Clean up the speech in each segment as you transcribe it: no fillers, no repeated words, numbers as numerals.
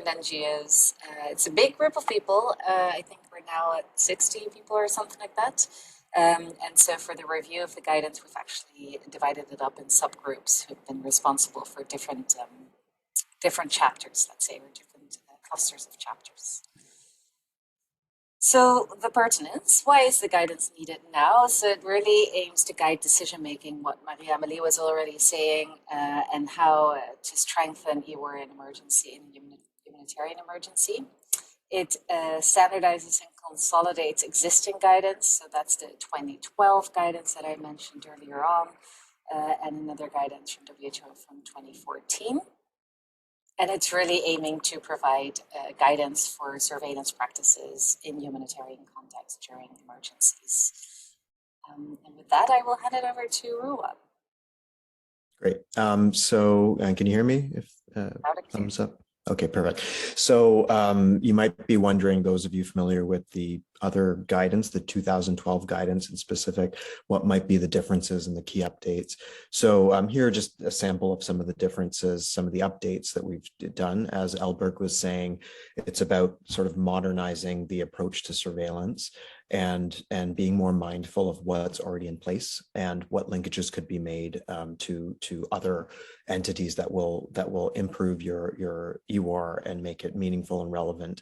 NGOs. It's a big group of people. I think we're now at 60 people or something like that. And so for the review of the guidance, we've actually divided it up in subgroups who've been responsible for different chapters, let's say, or different clusters of chapters. So the pertinence, why is the guidance needed now? So it really aims to guide decision-making, what Marie-Amélie was already saying, and how to strengthen EWAR in emergency and humanitarian emergency. It standardizes and consolidates existing guidance. So that's the 2012 guidance that I mentioned earlier on, and another guidance from WHO from 2014. And it's really aiming to provide guidance for surveillance practices in humanitarian context during emergencies. And with that, I will hand it over to Ruwa. Great. Can you hear me? If thumbs up. Okay, perfect. So you might be wondering, those of you familiar with the other guidance, the 2012 guidance in specific, what might be the differences and the key updates. So here are just a sample of some of the differences, some of the updates that we've done. As Albert was saying, it's about sort of modernizing the approach to surveillance and being more mindful of what's already in place and what linkages could be made to other entities that will improve your EWAR and make it meaningful and relevant.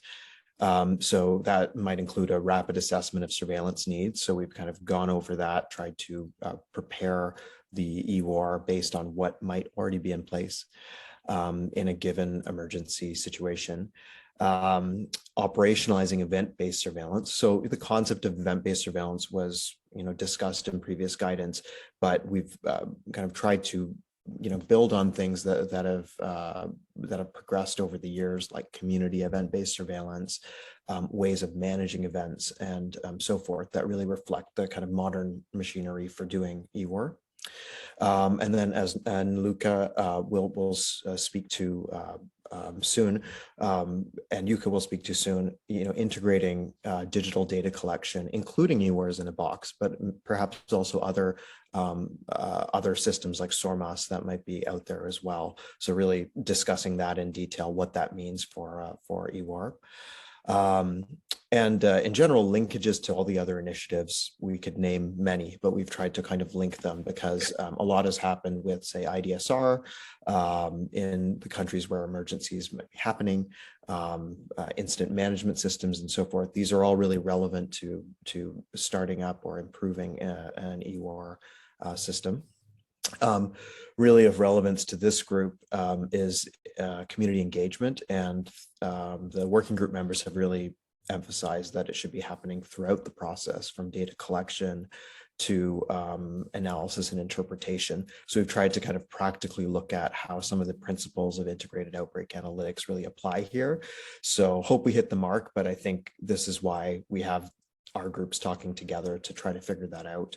So that might include a rapid assessment of surveillance needs. So we've kind of gone over that, tried to prepare the EWAR based on what might already be in place in a given emergency situation. Operationalizing event-based surveillance. So the concept of event-based surveillance was, discussed in previous guidance, but we've kind of tried to, build on things that have progressed over the years, like community event-based surveillance, ways of managing events, and so forth, that really reflect the kind of modern machinery for doing EWAR. And then and Luca will speak to soon, and Yuka will speak to soon, integrating digital data collection, including EWARS-in-a-box, but perhaps also other systems like SORMAS that might be out there as well. So really discussing that in detail, what that means for EWAR. And in general, linkages to all the other initiatives, we could name many, but we've tried to kind of link them because a lot has happened with, say, IDSR in the countries where emergencies might be happening, incident management systems and so forth. These are all really relevant to starting up or improving an EWAR system. Really of relevance to this group is community engagement, and the working group members have really emphasized that it should be happening throughout the process, from data collection to analysis and interpretation. So we've tried to kind of practically look at how some of the principles of integrated outbreak analytics really apply here. So hope we hit the mark, but I think this is why we have our groups talking together to try to figure that out.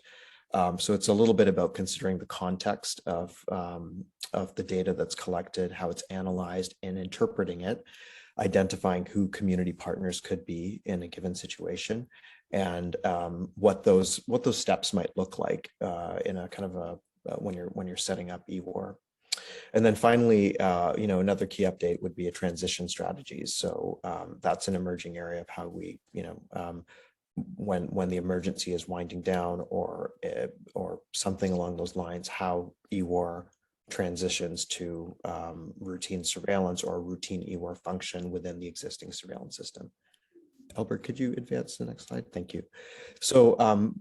So it's a little bit about considering the context of the data that's collected, how it's analyzed, and interpreting it, identifying who community partners could be in a given situation, and what those steps might look like in a kind of a when you're setting up EWAR. And then finally, another key update would be a transition strategies. So that's an emerging area of how we, when the emergency is winding down or something along those lines, how EWAR transitions to routine surveillance or routine EWAR function within the existing surveillance system. Albert, could you advance to the next slide? Thank you. So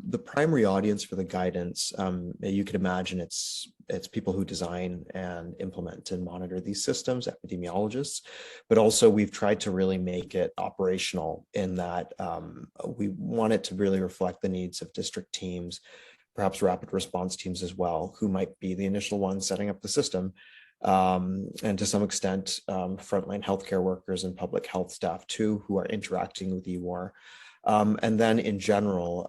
the primary audience for the guidance, you could imagine it's people who design and implement and monitor these systems, epidemiologists, but also we've tried to really make it operational in that we want it to really reflect the needs of district teams, perhaps rapid response teams as well, who might be the initial ones setting up the system. And to some extent, frontline healthcare workers and public health staff too, who are interacting with EWAR. And then in general,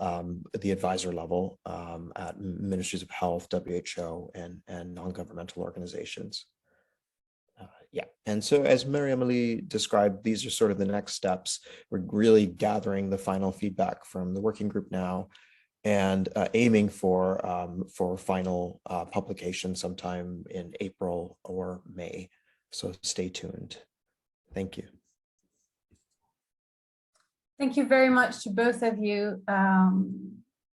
the advisor level at ministries of health, WHO, and non-governmental organizations. And so as Marie-Amélie described, these are sort of the next steps. We're really gathering the final feedback from the working group now, and aiming for final publication sometime in April or May. So stay tuned. Thank you. Thank you very much to both of you.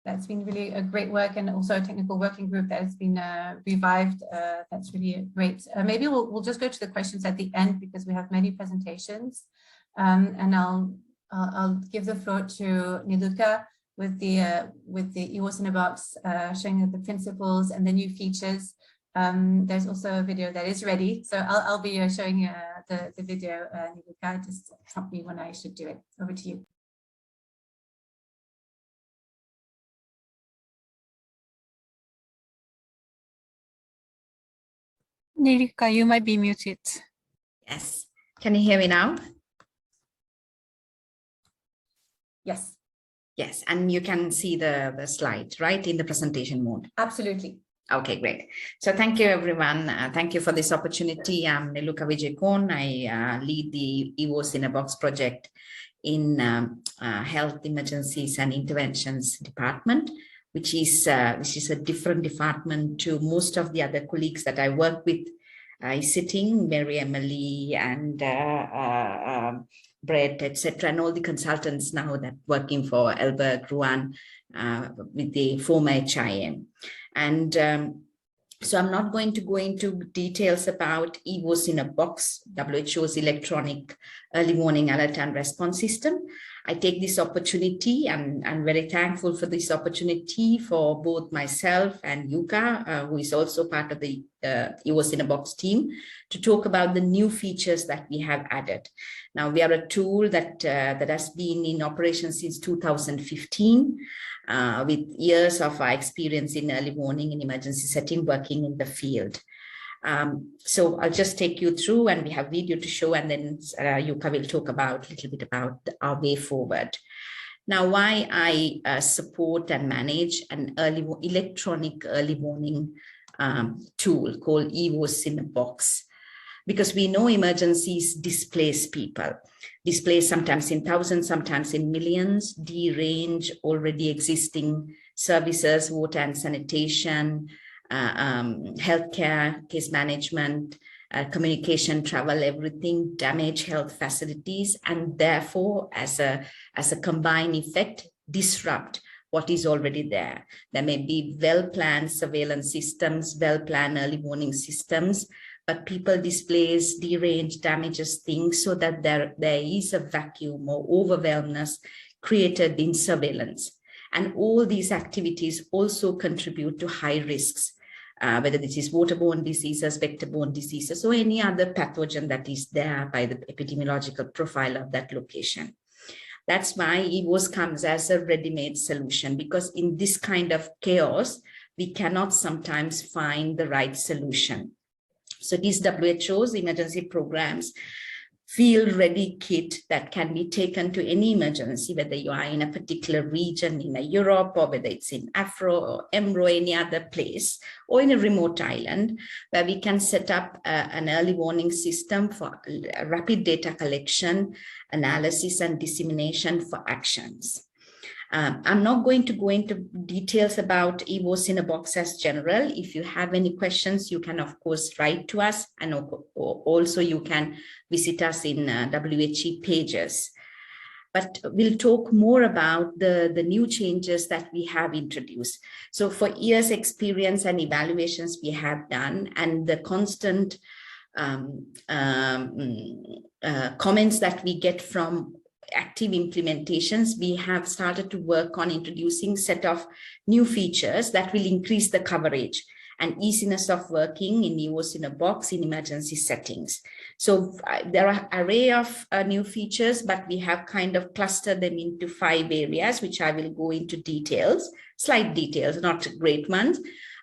That's been really a great work, and also a technical working group that has been revived. That's really great. Maybe we'll just go to the questions at the end because we have many presentations, and I'll give the floor to Niluka with the EWARS-in-a-box, showing the principles and the new features. There's also a video that is ready, so I'll be showing the video. Niluka, just prompt me when I should do it. Over to you. Niluka, you might be muted. Yes. Can you hear me now? Yes. Yes, and you can see the slide, right, in the presentation mode. Absolutely. Okay, great. So thank you, everyone. Thank you for this opportunity. I'm Niluka Vijayakon. I lead the EWARS-in-a-box project in Health Emergencies and Interventions Department, which is a different department to most of the other colleagues that I work with. Sitting, Mary Emily and Brett, etc., and all the consultants now that working for Albert, Ruan, with the former HIM. And so I'm not going to go into details about EWARS-in-a-box, WHO's electronic early warning alert and response system. I take this opportunity, and I'm very thankful for this opportunity for both myself and Yuka, who is also part of the EWARS-in-a-box team, to talk about the new features that we have added. Now, we are a tool that has been in operation since 2015, with years of our experience in early warning and emergency setting, working in the field. So I'll just take you through, and we have video to show, and then Yuka will talk about a little bit about our way forward. Now, why I support and manage an electronic early warning tool called EWARS-in-a-box, because we know emergencies displace people, displace sometimes in thousands, sometimes in millions, derange already existing services, water and sanitation, healthcare, case management, communication, travel, everything, damage health facilities, and therefore, as a combined effect, disrupt what is already there. There may be well-planned surveillance systems, well-planned early warning systems, but people displace, derange, damages things so that there is a vacuum or overwhelmness created in surveillance. And all these activities also contribute to high risks, whether this is waterborne diseases, vector-borne diseases, or any other pathogen that is there by the epidemiological profile of that location. That's why EWARS comes as a ready-made solution, because in this kind of chaos, we cannot sometimes find the right solution. So these WHO's emergency programs field ready kit that can be taken to any emergency, whether you are in a particular region in Europe, or whether it's in Afro or Emro, any other place, or in a remote island, where we can set up an early warning system for rapid data collection, analysis, and dissemination for actions. I'm not going to go into details about EWARS-in-a-box as general. If you have any questions, you can, of course, write to us, and also you can visit us in WHE pages. But we'll talk more about the new changes that we have introduced. So for years experience and evaluations we have done, and the constant comments that we get from active implementations, we have started to work on introducing a set of new features that will increase the coverage and easiness of working in EWARS-in-a-box in emergency settings. So there are an array of new features, but we have kind of clustered them into 5 areas, which I will go into details, slight details, not great ones.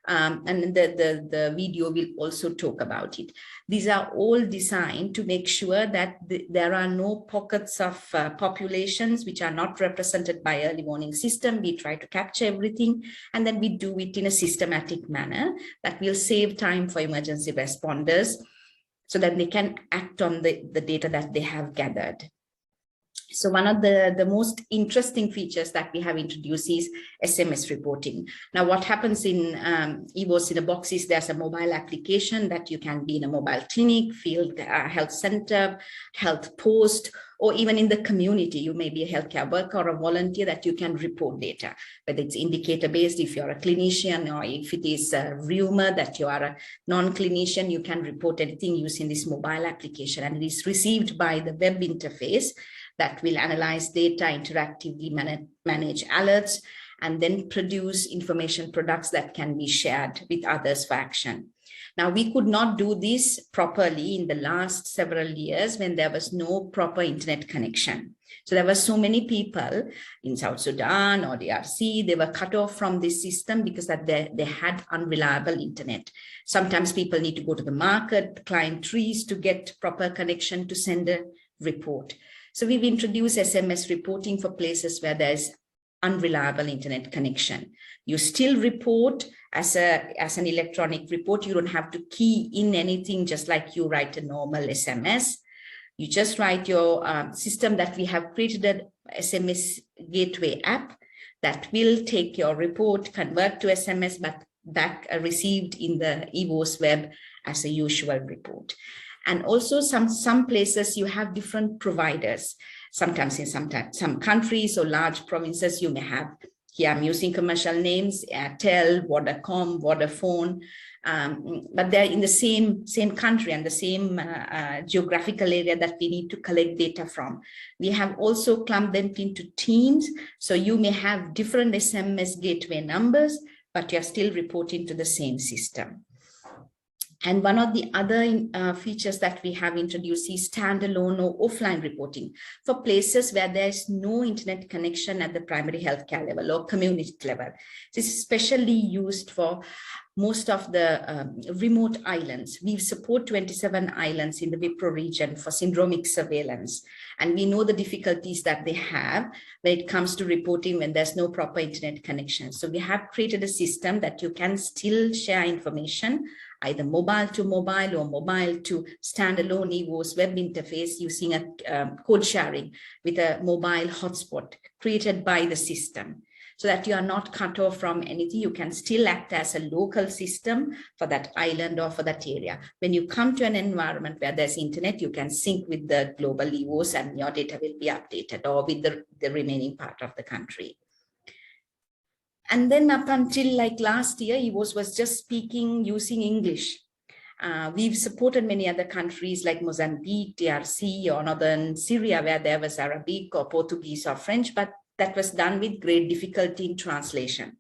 And the video will also talk about it. These are all designed to make sure that there are no pockets of populations which are not represented by early warning system. We try to capture everything, and then we do it in a systematic manner that will save time for emergency responders so that they can act on the data that they have gathered. So one of the most interesting features that we have introduced is SMS reporting. Now, what happens in EWARS-in-a-box is there's a mobile application that you can be in a mobile clinic, field health center, health post, Or even in the community, you may be a healthcare worker or a volunteer that you can report data, whether it's indicator-based, if you're a clinician, or if it is a rumor that you are a non-clinician, you can report anything using this mobile application, and it is received by the web interface that will analyze data, interactively manage alerts, and then produce information products that can be shared with others for action. Now, we could not do this properly in the last several years when there was no proper internet connection. So there were so many people in South Sudan or DRC, they were cut off from this system because that they had unreliable internet. Sometimes people need to go to the market, climb trees to get proper connection to send a report. So we've introduced SMS reporting for places where there's unreliable internet connection. You still report as an electronic report. You don't have to key in anything, just like you write a normal SMS. You just write your system that we have created an SMS gateway app that will take your report, convert to SMS, but back received in the EWARS web as a usual report. And also some places you have different providers. Sometimes in some countries or large provinces, you may have, here I'm using commercial names, Airtel, Vodacom, Vodafone, but they're in the same country and the same geographical area that we need to collect data from. We have also clumped them into teams. So you may have different SMS gateway numbers, but you're still reporting to the same system. And one of the other features that we have introduced is standalone or offline reporting for places where there's no internet connection at the primary healthcare level or community level. This is especially used for most of the remote islands. We support 27 islands in the Wipro region for syndromic surveillance. And we know the difficulties that they have when it comes to reporting when there's no proper internet connection. So we have created a system that you can still share information, either mobile to mobile or mobile to standalone EWARS web interface using a code sharing with a mobile hotspot created by the system, so that you are not cut off from anything. You can still act as a local system for that island or for that area. When you come to an environment where there's internet, you can sync with the global EWARS and your data will be updated, or with the remaining part of the country. And then up until like last year, EWARS was just speaking using English. We've supported many other countries like Mozambique, DRC, or northern Syria, where there was Arabic or Portuguese or French, but that was done with great difficulty in translation.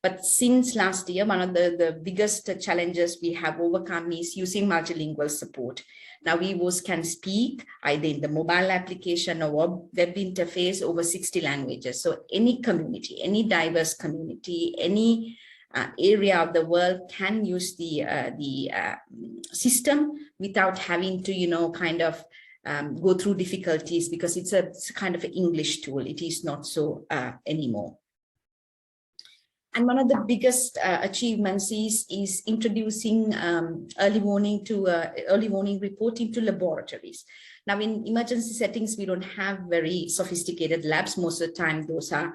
But since last year, one of the biggest challenges we have overcome is using multilingual support. Now, EWARS can speak either in the mobile application or web interface over 60 languages. So any community, any diverse community, any area of the world can use the system without having to, kind of go through difficulties, because it's a kind of an English tool. It is not so anymore. And one of the biggest achievements is introducing early warning reporting to laboratories. Now, in emergency settings, we don't have very sophisticated labs. Most of the time, those are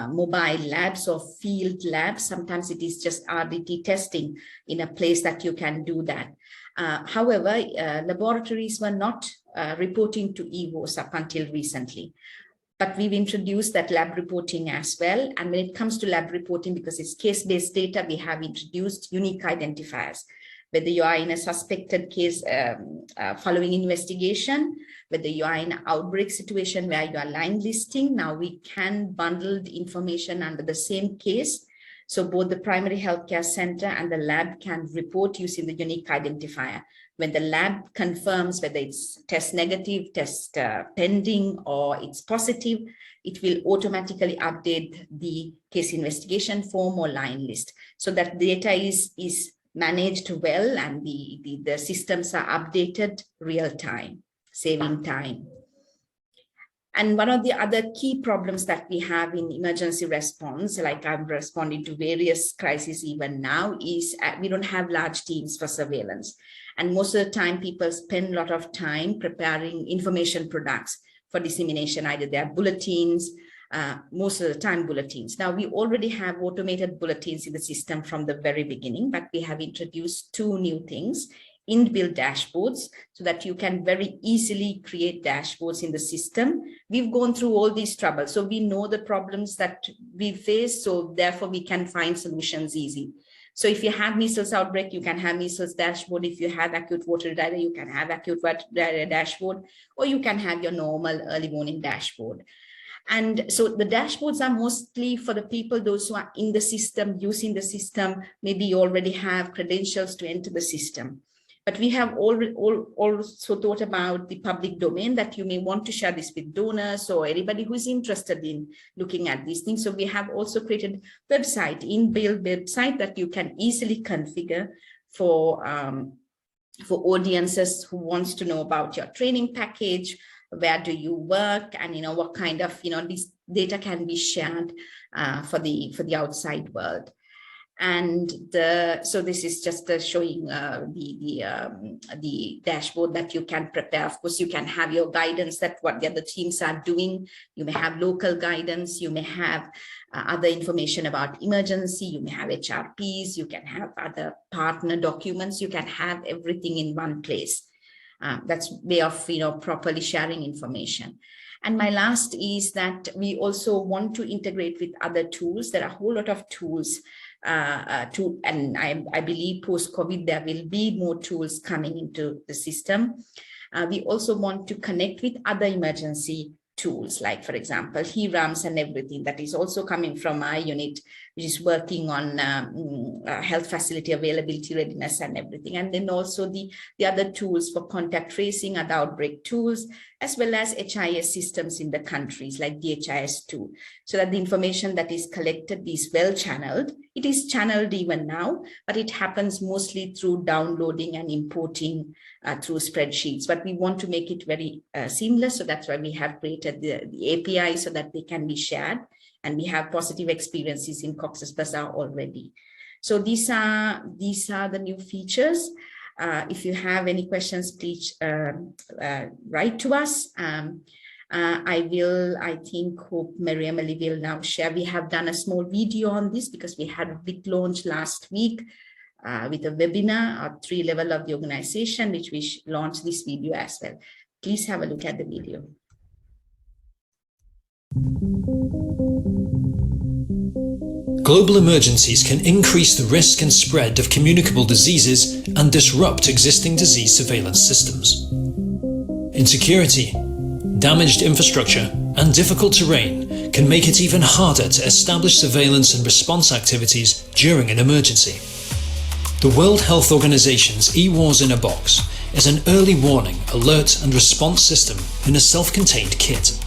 mobile labs or field labs. Sometimes it is just RDT testing in a place that you can do that. However, laboratories were not reporting to EWARS up until recently. But we've introduced that lab reporting as well. And when it comes to lab reporting, because it's case-based data, we have introduced unique identifiers. Whether you are in a suspected case following investigation, whether you are in an outbreak situation where you are line listing, now we can bundle the information under the same case. So both the primary healthcare center and the lab can report using the unique identifier. When the lab confirms whether it's test negative, test pending, or it's positive, it will automatically update the case investigation form or line list, so that data is managed well and the systems are updated real time, saving time. And one of the other key problems that we have in emergency response, like I'm responding to various crises even now, is we don't have large teams for surveillance. And most of the time, people spend a lot of time preparing information products for dissemination, either they are bulletins, most of the time bulletins. Now, we already have automated bulletins in the system from the very beginning, but we have introduced two new things. inbuilt dashboards so that you can very easily create dashboards in the system. We've gone through all these troubles, so we know the problems that we face, so therefore we can find solutions easy. So if you have measles outbreak, you can have measles dashboard. If you have acute water diarrhea, you can have acute water diarrhea dashboard, or you can have your normal early warning dashboard. And so the dashboards are mostly for the people, those who are in the system, using the system, maybe you already have credentials to enter the system. But we have also thought about the public domain, that you may want to share this with donors or anybody who is interested in looking at these things. So we have also created website, inbuilt website that you can easily configure for audiences who wants to know about your training package, where do you work, and what kind of this data can be shared for the outside world. And so this is just showing the dashboard that you can prepare. Of course, you can have your guidance, that what the other teams are doing. You may have local guidance. You may have other information about emergency. You may have HRPs. You can have other partner documents. You can have everything in one place. That's way of properly sharing information. And my last is that we also want to integrate with other tools. There are a whole lot of tools. And I believe post-COVID, there will be more tools coming into the system. We also want to connect with other emergency tools, like, for example, HERAMS and everything that is also coming from my unit, which is working on health facility availability, readiness, and everything. And then also the other tools for contact tracing, other outbreak tools, as well as HIS systems in the countries like DHIS2, so that the information that is collected is well channeled. It is channeled even now, but it happens mostly through downloading and importing through spreadsheets. But we want to make it very seamless, so that's why we have created the API so that they can be shared. And we have positive experiences in Cox's Bazar already. So these are the new features. If you have any questions, please write to us. I hope Mary-Emily will now share. We have done a small video on this because we had a big launch last week with a webinar at 3 level of the organization, which we launched this video as well. Please have a look at the video. Global emergencies can increase the risk and spread of communicable diseases and disrupt existing disease surveillance systems. Insecurity, damaged infrastructure, and difficult terrain can make it even harder to establish surveillance and response activities during an emergency. The World Health Organization's EWARS-in-a-box is an early warning, alert, and response system in a self-contained kit.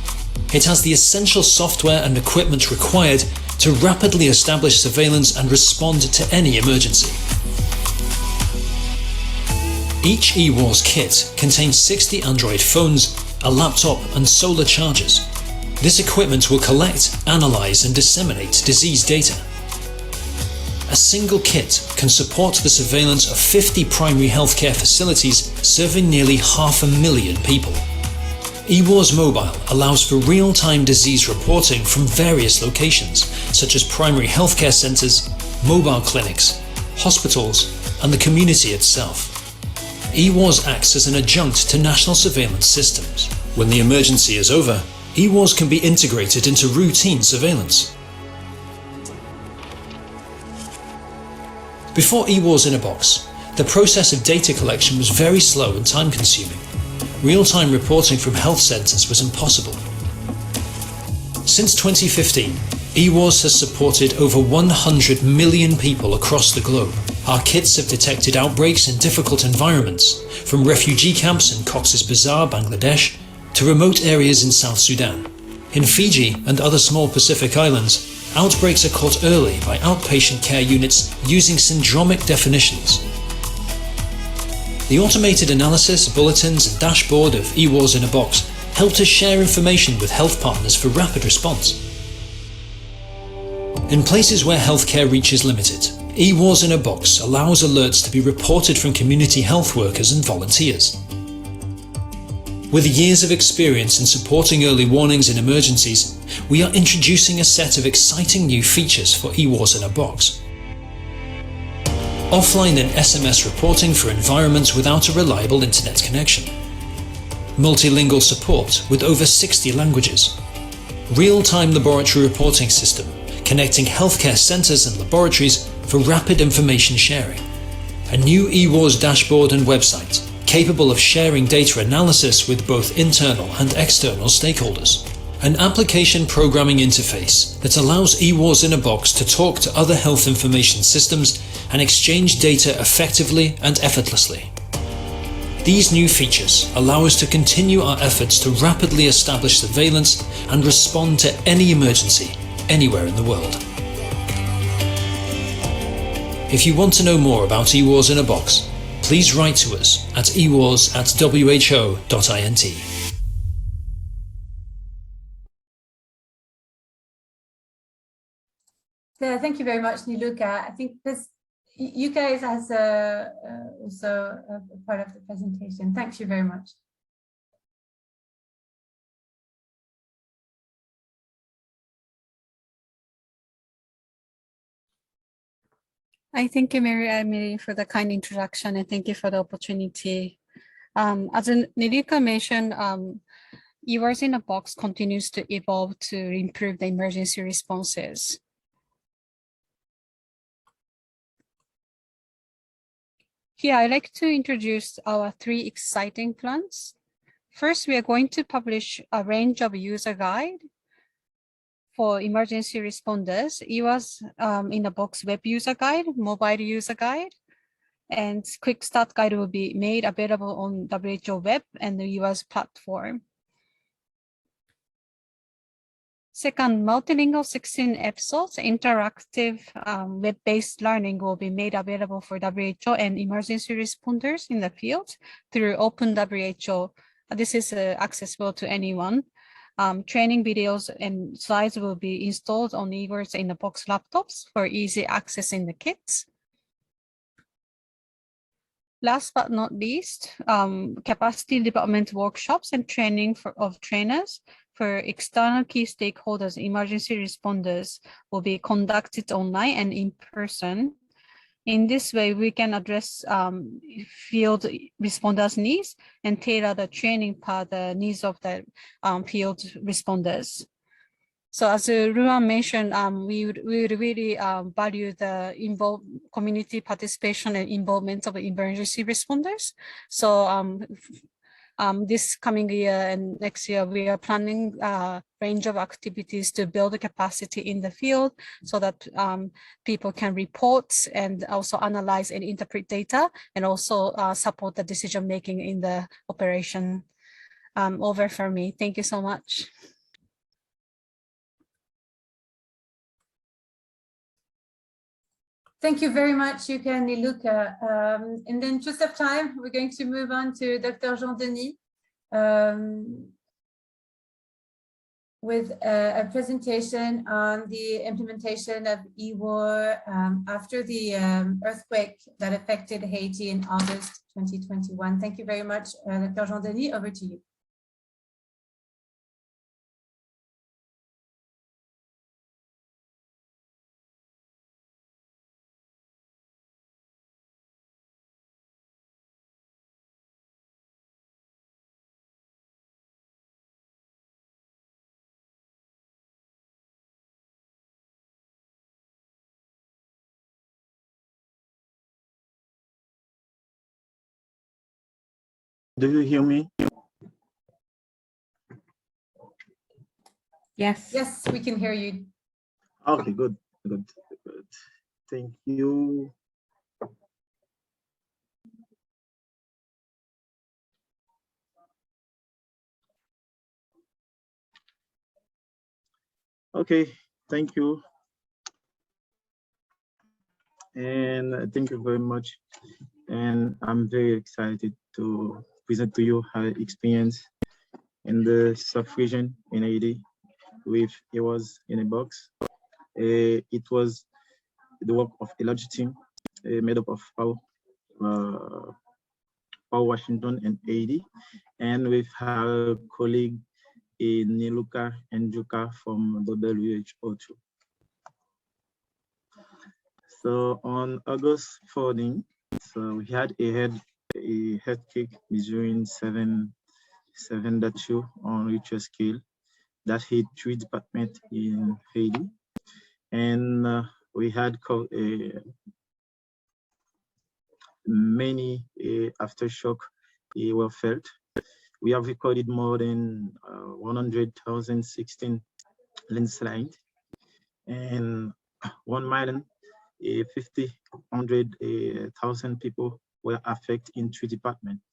It has the essential software and equipment required to rapidly establish surveillance and respond to any emergency. Each EWARS kit contains 60 Android phones, a laptop, and solar chargers. This equipment will collect, analyze, and disseminate disease data. A single kit can support the surveillance of 50 primary healthcare facilities serving nearly 500,000 people. EWARS Mobile allows for real-time disease reporting from various locations, such as primary healthcare centres, mobile clinics, hospitals, and the community itself. EWARS acts as an adjunct to national surveillance systems. When the emergency is over, EWARS can be integrated into routine surveillance. Before EWARS-in-a-box, the process of data collection was very slow and time-consuming. Real-time reporting from health centres was impossible. Since 2015, EWARS has supported over 100 million people across the globe. Our kits have detected outbreaks in difficult environments, from refugee camps in Cox's Bazar, Bangladesh, to remote areas in South Sudan. In Fiji and other small Pacific islands, outbreaks are caught early by outpatient care units using syndromic definitions. The automated analysis, bulletins, and dashboard of EWARS-in-a-box helped us share information with health partners for rapid response. In places where healthcare reach is limited, EWARS-in-a-box allows alerts to be reported from community health workers and volunteers. With years of experience in supporting early warnings in emergencies, we are introducing a set of exciting new features for EWARS-in-a-box. offline and SMS reporting for environments without a reliable internet connection, multilingual support with over 60 languages, real-time laboratory reporting system connecting healthcare centres and laboratories for rapid information sharing, a new EWARS dashboard and website capable of sharing data analysis with both internal and external stakeholders, an application programming interface that allows EWARS-in-a-box to talk to other health information systems and exchange data effectively and effortlessly. These new features allow us to continue our efforts to rapidly establish surveillance and respond to any emergency anywhere in the world. If you want to know more about EWARS-in-a-box, please write to us at ewars@who.int. Thank you very much, Niluka. I think you guys as also a part of the presentation. Thank you very much. I thank you, Mary Emily, for the kind introduction, and thank you for the opportunity. As Niluka mentioned, EWARS-in-a-box continues to evolve to improve the emergency responses. Here, I'd like to introduce our 3 exciting plans. First, we are going to publish a range of user guide for emergency responders, EWARS-in-a-box web user guide, mobile user guide, and quick start guide will be made available on WHO web and the EWARS platform. Second, multilingual 16 episodes, interactive web-based learning will be made available for WHO and emergency responders in the field through Open WHO. This is accessible to anyone. Training videos and slides will be installed on EWARS-in-a-box laptops for easy access in the kits. Last but not least, capacity development workshops and training of trainers for external key stakeholders, emergency responders will be conducted online and in person. In this way, we can address field responders' needs and tailor the training per the needs of the field responders. So as Ruan mentioned, we would really value the community participation and involvement of emergency responders. So this coming year and next year, we are planning a range of activities to build the capacity in the field so that people can report and also analyze and interpret data and also support the decision-making in the operation. Over for me. Thank you so much. Thank you very much, Yuka and Niluka. In the interest of time, we're going to move on to Dr. Jean-Denis with a presentation on the implementation of EWAR after the earthquake that affected Haiti in August 2021. Thank you very much, Dr. Jean-Denis. Over to you. Do you hear me? Yes. Yes, we can hear you. Okay, good. Thank you. Okay, thank you. And thank you very much. And I'm very excited to present to you our experience in the sub-region in Haiti with EWARS-in-a-box. It was the work of a large team made up of Washington and Haiti, and with our colleague Niluka and Juka from the WHO too. So on August 14, so we had a earthquake measuring 7.2 on Richter scale that hit 3 departments in Haiti, and we had many aftershock were felt. We have recorded more than 100,016 landslides and 1,500,000 people were affected in 3 departments.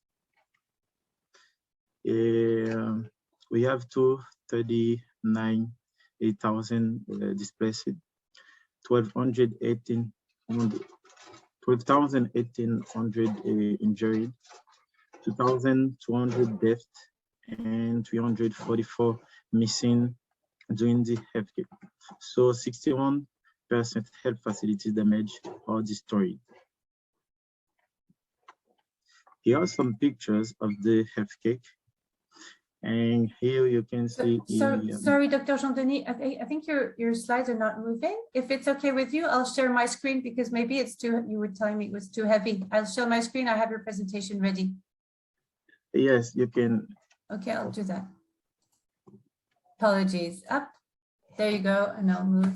We have 239,000 displaced, 12,180 injured, 2,200 deaths, and 344 missing during the earthquake. So 61% health facilities damaged or destroyed. Here are some pictures of the earthquake. And here you can see. Sorry, Dr. Jean-Denis, I think your slides are not moving. If it's okay with you, I'll share my screen because maybe it's too, you were telling me it was too heavy. I'll share my screen. I have your presentation ready. Yes, you can. Okay, I'll do that. Apologies. Up. There you go. And I'll move.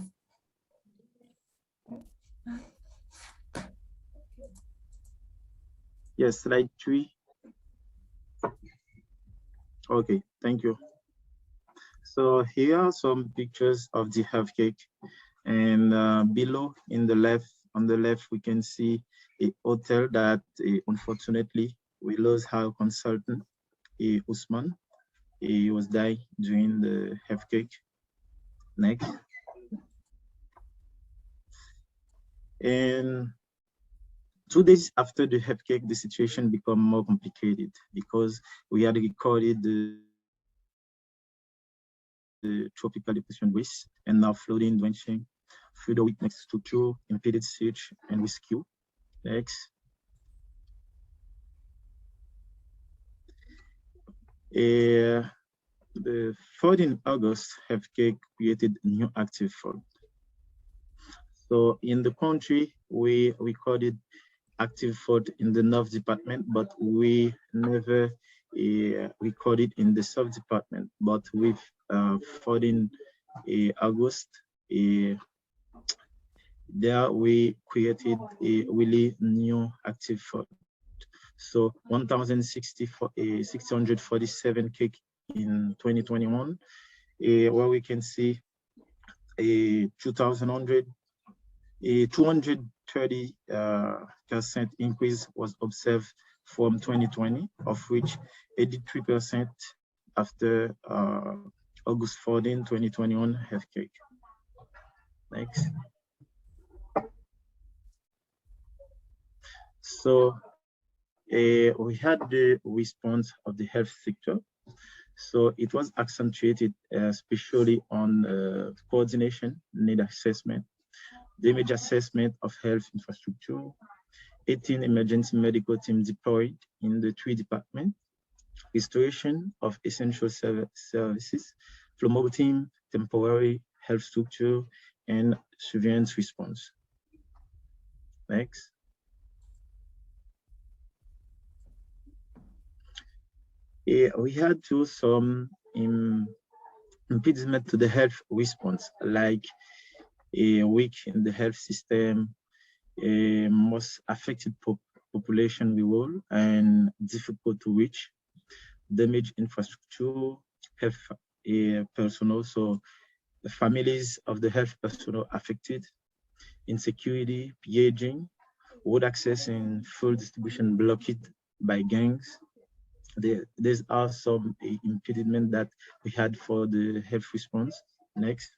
Yes, slide 3. Okay, thank you. So here are some pictures of the earthquake, and below on the left, we can see a hotel that unfortunately we lost our consultant, Usman. He was died during the earthquake. Next. And 2 days after the earthquake, the situation became more complicated because we had recorded the tropical depression risk and now flooding, drenching through the weak next structure, impeded search and rescue. Next. The 14th August earthquake created new active fault. So in the country, we recorded active fault in the North Department, but we never recorded in the South Department. But with 14 August, there we created a really new active fault. So 1,647 cake in 2021, where we can see a 230% increase was observed from 2020, of which 83% after August 14, 2021 earthquake. Next. So we had the response of the health sector. So it was accentuated especially on coordination, need assessment, damage assessment of health infrastructure, 18 emergency medical teams deployed in the 3 departments, restoration of essential services, promoting temporary health structure, and surveillance response. Next. We had to some impediment to the health response, like a weak in the health system, a most affected population rural and difficult to reach, damaged infrastructure, health personnel, so the families of the health personnel affected, insecurity, pillaging, road access and fuel distribution blocked by gangs. There's are some impediment that we had for the health response. Next.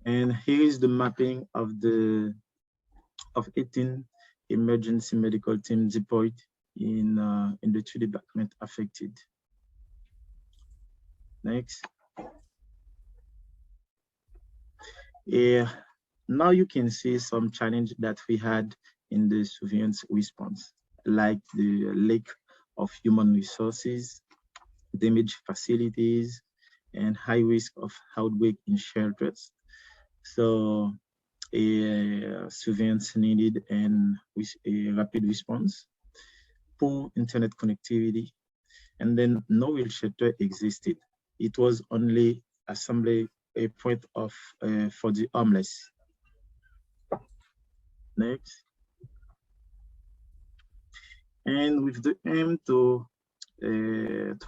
And here is the mapping of 18 emergency medical teams deployed in the 2 departments affected. Next. Now you can see some challenge that we had in the surveillance response, like the lack of human resources, damaged facilities, and high risk of outbreak in shelters. So a surveillance needed and with a rapid response, poor internet connectivity, and then no real shelter existed. It was only assembly a point of for the homeless. Next. And with the aim to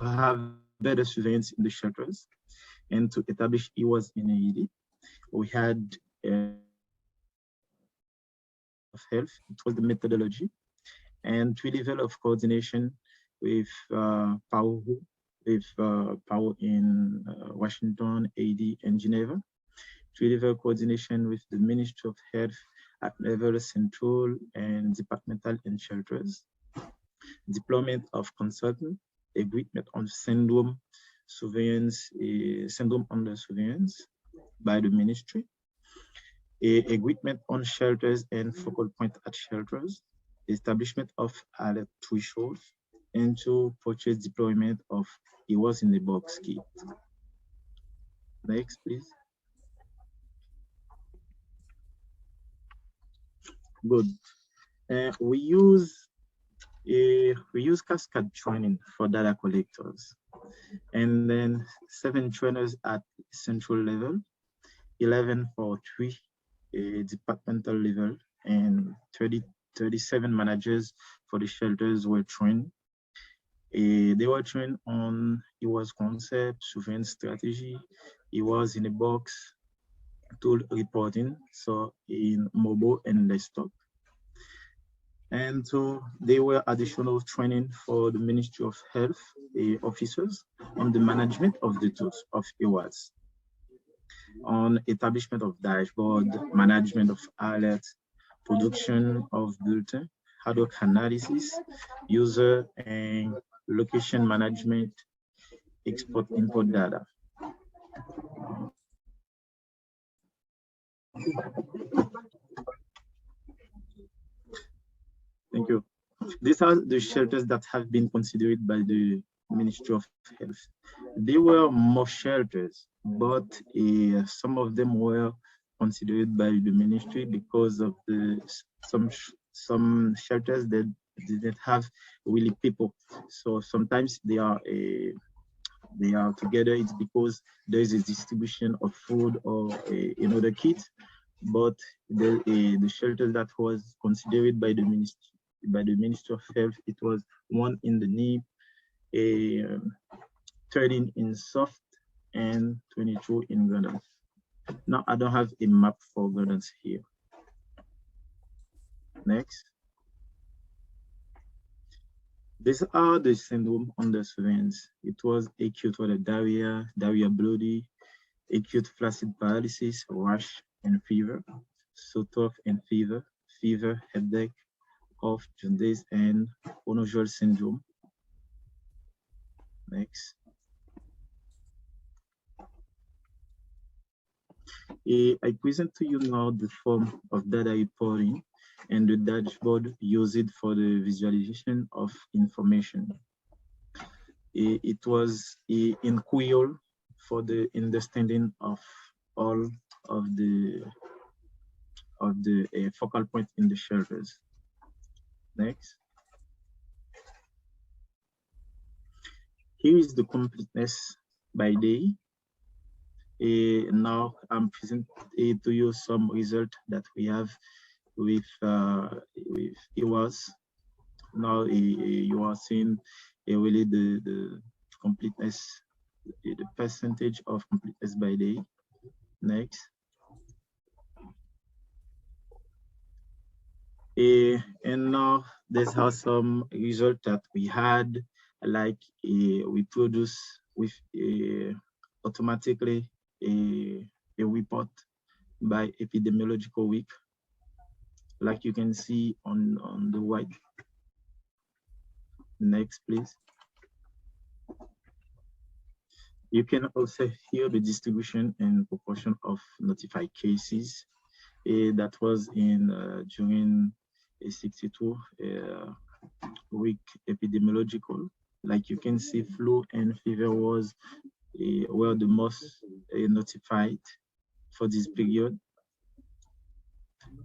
have better surveillance in the shelters and to establish EWARS in Haiti, we had of health. It was the methodology and 3 levels of coordination with PAO in Washington, AD, and Geneva. 3-level coordination with the Ministry of Health at level central and departmental and shelters. Deployment of consultant, agreement on syndrome surveillance, syndrome under surveillance by the ministry. Agreement on shelters and focal point at shelters, establishment of alert thresholds, and to purchase deployment of EWARS-in-a-box KIT. Next, please. Good. We use Cascade training for data collectors, and then 7 trainers at central level, 11 for 3 departmental level, and 37 managers for the shelters were trained. They were trained on EWARS concept, surveillance strategy, EWARS-in-a-box, tool reporting, so in mobile and desktop. And so they were additional training for the Ministry of Health officers on the management of the tools of EWARS, on establishment of dashboard, management of alerts, production of bulletin, ad hoc analysis, user and location management, export-import data. Thank you. These are the shelters that have been considered by the Ministry of Health. There were more shelters, but some of them were considered by the ministry because of the some shelters that didn't have really people. So sometimes they are together. It's because there is a distribution of food or another kit. But the shelter that was considered by the Ministry of Health, it was 1 in the NIP, 13 in soft, and 22 in gardens. Now I don't have a map for gardens here. Next. These are the syndrome under surveillance. It was acute water diarrhea, diarrhea bloody, acute flaccid paralysis, rash, and fever, sore and fever, headache, cough, jaundice, and unusual syndrome. Next. I present to you now the form of data reporting and the dashboard used for the visualization of information. It was in Creole for the understanding of all of the focal point in the shelters. Next. Here is the completeness by day. Now I'm presenting to you some result that we have with EWARS. Now you are seeing really the completeness, the percentage of completeness by day. Next. And now there's how some result that we had, like we produce with automatically a report by epidemiological week, like you can see on the right. Next, please. You can also hear the distribution and proportion of notified cases. That was in during a 62 week epidemiological. Like you can see, flu and fever was were the most notified for this period.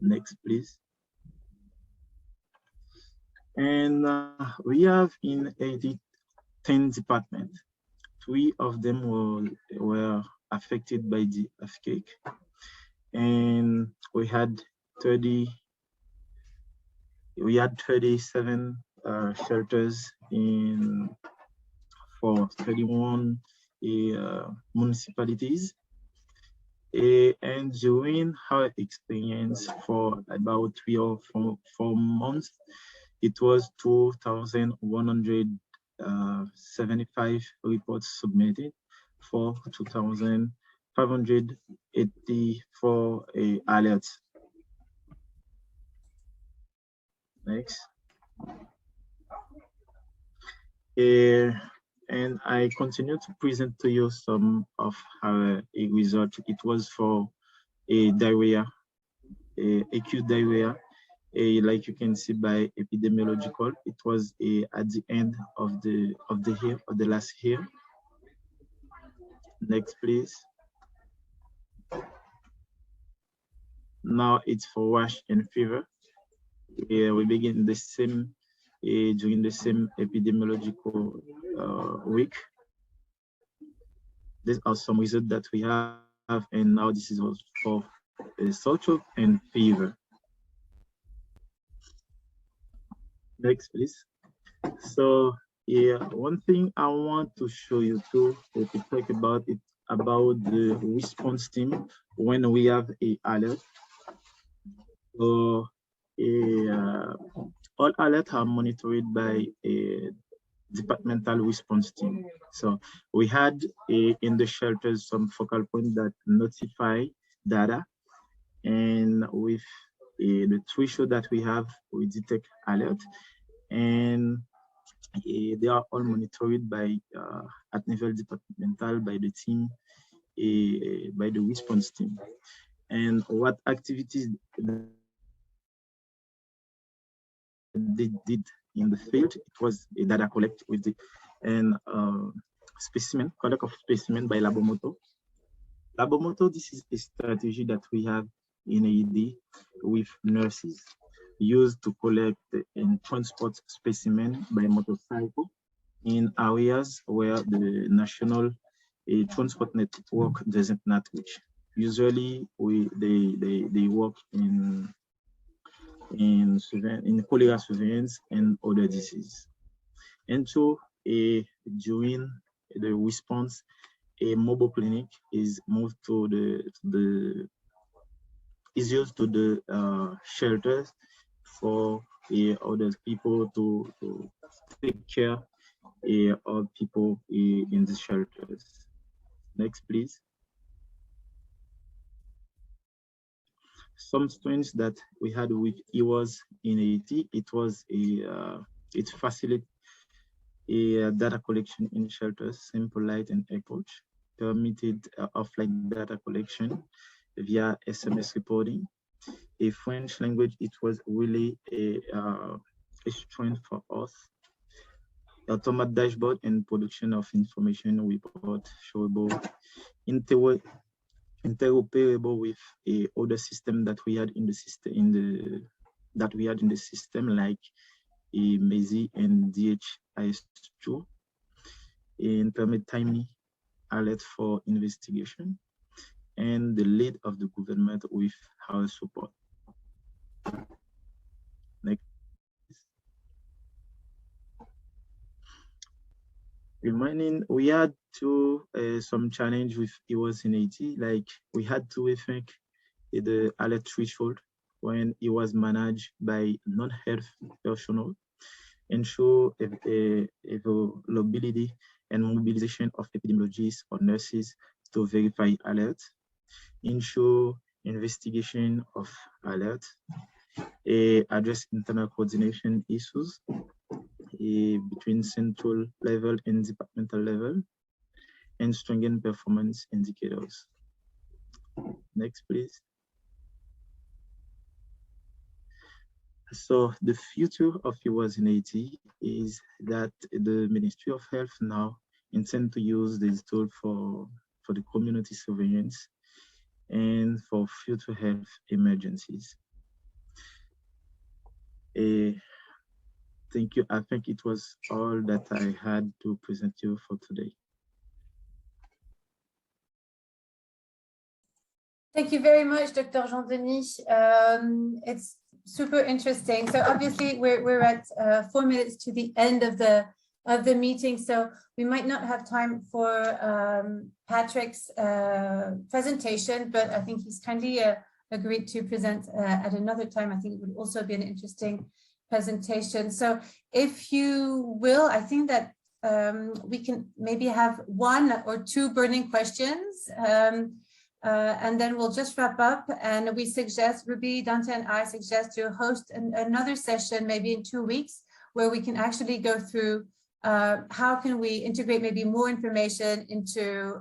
Next, please. And we have in Haiti 10 departments. 3 of them were affected by the earthquake, and we had 37 shelters for 31 municipalities. And during our experience for about 3 or 4 months, it was 2,175 reports submitted for 2,584 alerts. Next. And I continue to present to you some of our results. It was for a diarrhea, acute diarrhea. Like you can see by epidemiological, it was at the end of the year, of the last year. Next, please. Now it's for rash and fever. We begin the same during the same epidemiological week. These are some results that we have, and now this is also for sore throat and fever. Next, please. So one thing I want to show you too, to talk about it, about the response team when we have a alert. So all alerts are monitored by a departmental response team. So we had in the shelters some focal points that notify data, and with the threshold that we have, we detect alert, and they are all monitored by at level departmental by the team, by the response team. And what activities they did in the field, it was a data collect with the specimen, collect of specimen by Labomoto. Labomoto, this is a strategy that we have in AED with nurses, used to collect and transport specimen by motorcycle in areas where the national transport network doesn't not reach. Usually, they work in cholera surveillance and other diseases. And so during the response, a mobile clinic is moved to the used to the shelters for other people to take care of people in the shelters. Next, please. Some strengths that we had with EWARS in Haiti, it was it facilitated data collection in shelters, simple, light, and approach, permitted offline data collection via SMS reporting. A French language, it was really a strength for us. Automated dashboard and production of information report, showable, interoperable with other system that we had in the system like MESI and DHIS2, and permit timely alert for investigation, and the lead of the government with our support. Next. Remaining, we had some challenge with EWARS in Haiti, like we had to rethink the alert threshold when it was managed by non-health personnel, ensure availability and mobilization of epidemiologists or nurses to verify alerts, ensure investigation of alerts, address internal coordination issues between central level and departmental level, and strengthen performance indicators. Next, please. So the future of EWARS in Haiti is that the Ministry of Health now intend to use this tool for the community surveillance and for future health emergencies. Thank you. I think it was all that I had to present you for today. Thank you very much, Dr. Jean-Denis. It's super interesting. So obviously we're at 4 minutes to the end of the meeting, so we might not have time for Patrick's presentation, but I think he's kindly agreed to present at another time. I think it would also be an interesting presentation. So if you will, I think that we can maybe have 1 or 2 burning questions, and then we'll just wrap up. And we suggest, Ruby, Dante, and I suggest to host another session maybe in 2 weeks, where we can actually go through how can we integrate maybe more information into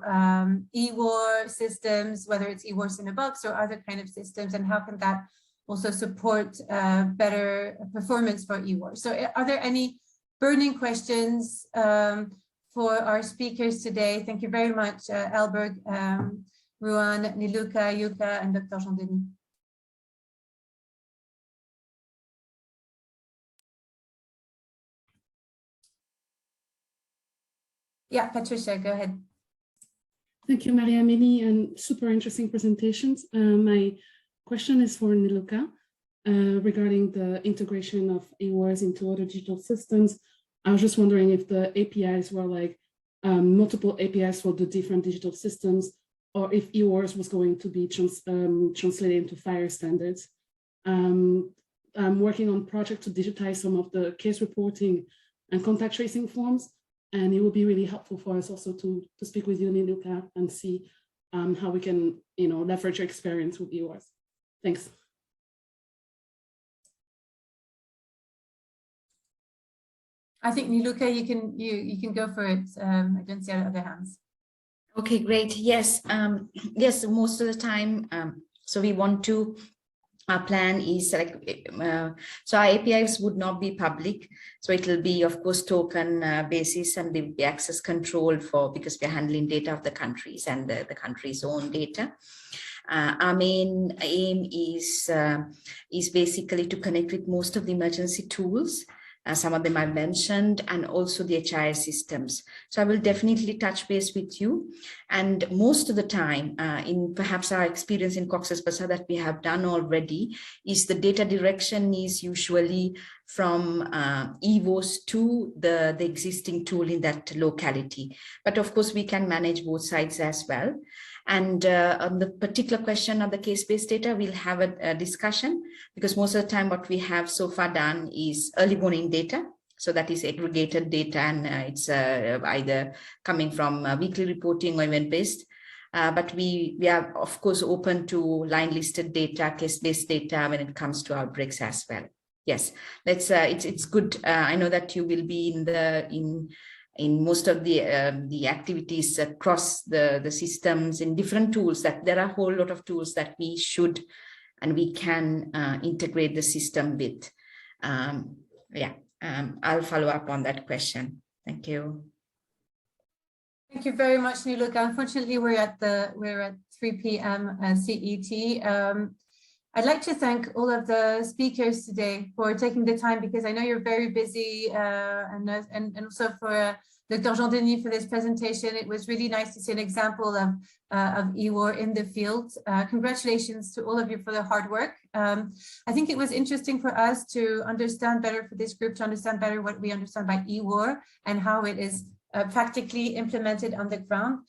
EWAR systems, whether it's EWARS-in-a-box or other kind of systems, and how can that also support better performance for EWAR. So are there any burning questions for our speakers today? Thank you very much, Elberg, Ruan, Niluka, Yuka, and Dr. Jean-Denis. Yeah, Patricia, go ahead. Thank you, Maria-Amélie, and super interesting presentations. My question is for Niluka regarding the integration of EWARS into other digital systems. I was just wondering if the APIs were like multiple APIs for the different digital systems, or if EWARS was going to be translated into FHIR standards. I'm working on a project to digitize some of the case reporting and contact tracing forms, and it would be really helpful for us also to speak with you, Niluka, and see how we can, leverage your experience with EWARS. Thanks. I think Niluka, you can go for it. I don't see other hands. Okay, great. Yes, yes. Most of the time, so we want to. Our plan is like so our APIs would not be public, so it will be of course token basis, and they will be access controlled for, because we are handling data of the countries and the country's own data. Our main aim is basically to connect with most of the emergency tools. Some of them I mentioned, and also the HIS systems. So I will definitely touch base with you. And most of the time, in perhaps our experience in Cox's Bazar that we have done already, is the data direction is usually from EWARS to the existing tool in that locality. But of course, we can manage both sides as well. And on the particular question of the case-based data, we'll have a discussion, because most of the time what we have so far done is early warning data. So that is aggregated data, and it's either coming from weekly reporting or event-based. But we are, of course, open to line-listed data, case-based data when it comes to outbreaks as well. Yes, let's. It's good. I know that you will be in most of the activities across the systems in different tools, that there are a whole lot of tools that we should and we can integrate the system with. I'll follow up on that question. Thank you. Thank you very much, Niluka. Unfortunately, we're at 3 p.m. CET. I'd like to thank all of the speakers today for taking the time, because I know you're very busy, and also for Dr. Jean-Denis for this presentation. It was really nice to see an example of EWAR in the field. Congratulations to all of you for the hard work. I think it was interesting for us to understand better, for this group to understand better what we understand by EWAR and how it is practically implemented on the ground.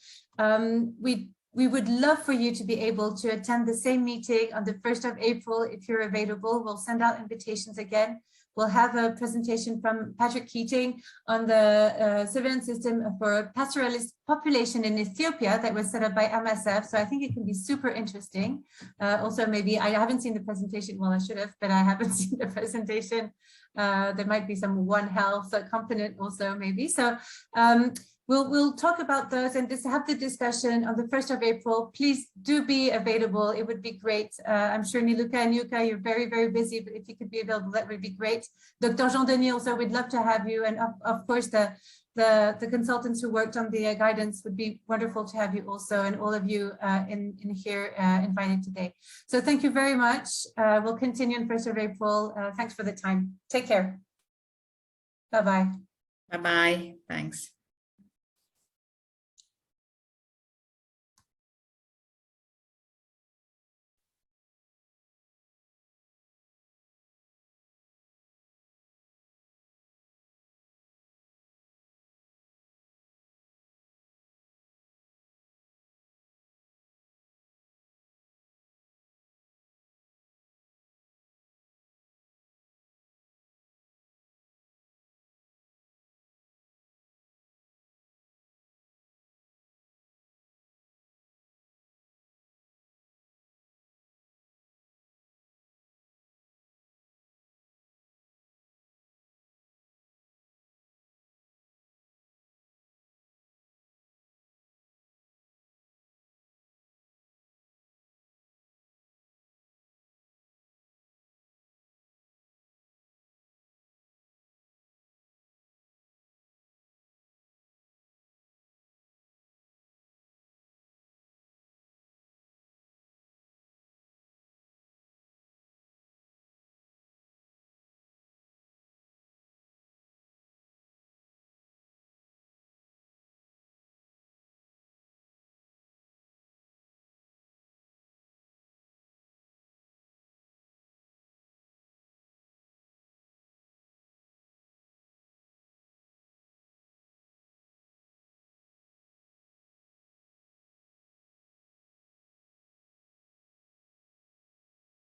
We would love for you to be able to attend the same meeting on the 1st of April if you're available. We'll send out invitations again. We'll have a presentation from Patrick Keating on the surveillance system for a pastoralist population in Ethiopia that was set up by MSF. So I think it can be super interesting. Also, maybe I haven't seen the presentation. Well, I should have, but I haven't seen the presentation. There might be some One Health component also, maybe. So we'll talk about those and just have the discussion on the 1st of April. Please do be available. It would be great. I'm sure Niluka and Yuka, you're very, very busy, but if you could be available, that would be great. Dr. Jean-Denis also, we'd love to have you. And of course, the the consultants who worked on the guidance, would be wonderful to have you also, and all of you in here invited today. So thank you very much. We'll continue on 1st of April. Thanks for the time. Take care. Bye-bye. Bye-bye. Thanks.